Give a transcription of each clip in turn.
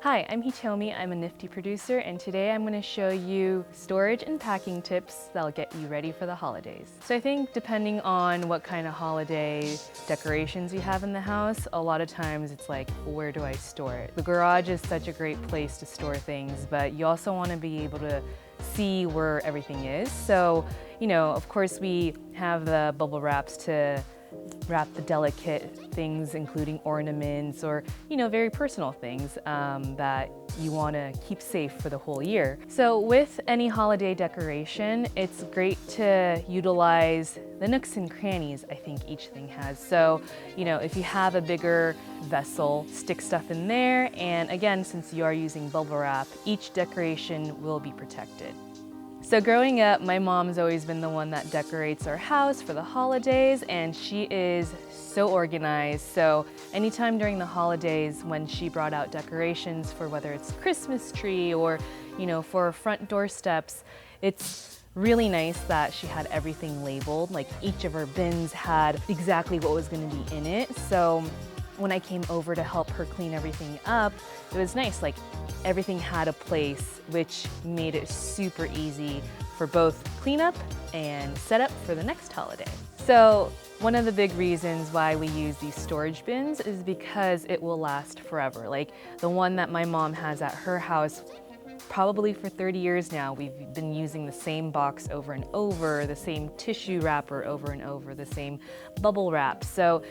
Hi, I'm Hitomi. I'm a Nifty producer, and today I'm going to show you storage and packing tips that'll get you ready for the holidays. So I think depending on what kind of holiday decorations you have in the house, a lot of times it's like, where do I store it? The garage is such a great place to store things, but you also want to be able to see where everything is. So, of course we have the bubble wraps to wrap the delicate things, including ornaments or, very personal things that you want to keep safe for the whole year. So with any holiday decoration, it's great to utilize the nooks and crannies I think each thing has. So, if you have a bigger vessel, stick stuff in there. And again, since you are using bubble wrap, each decoration will be protected. So growing up, my mom's always been the one that decorates our house for the holidays, and she is so organized. So anytime during the holidays when she brought out decorations for whether it's Christmas tree or, for front door steps, it's really nice that she had everything labeled. Like each of her bins had exactly what was going to be in it. So when I came over to help her clean everything up, it was nice, like everything had a place, which made it super easy for both cleanup and setup for the next holiday. So one of the big reasons why we use these storage bins is because it will last forever. Like the one that my mom has at her house, probably for 30 years now, we've been using the same box over and over, the same tissue wrapper over and over, the same bubble wrap. So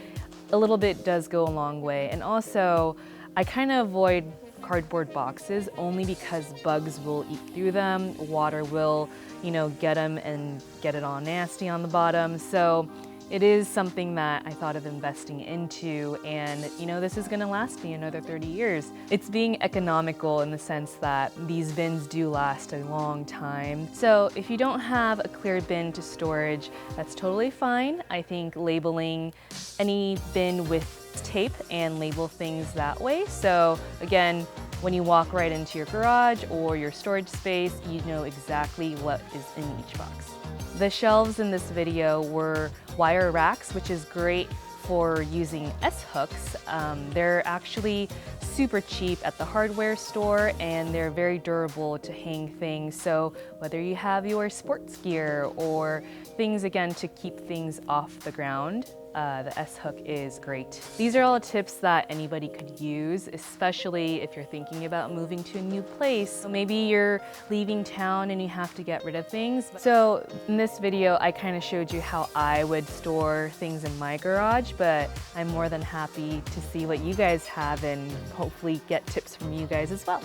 a little bit does go a long way. And also, I kind of avoid cardboard boxes only because bugs will eat through them, water will, get them and get it all nasty on the bottom. So it is something that I thought of investing into, and this is gonna last me another 30 years. It's being economical in the sense that these bins do last a long time. So if you don't have a clear bin to storage, that's totally fine. I think labeling any bin with tape and label things that way. So again, when you walk right into your garage or your storage space, you know exactly what is in each box. The shelves in this video were wire racks, which is great for using S-hooks. They're actually super cheap at the hardware store, and they're very durable to hang things. So whether you have your sports gear or things, again, to keep things off the ground, the S-hook is great. These are all tips that anybody could use, especially if you're thinking about moving to a new place. So maybe you're leaving town and you have to get rid of things. So in this video, I kind of showed you how I would store things in my garage, but I'm more than happy to see what you guys have and hopefully get tips from you guys as well.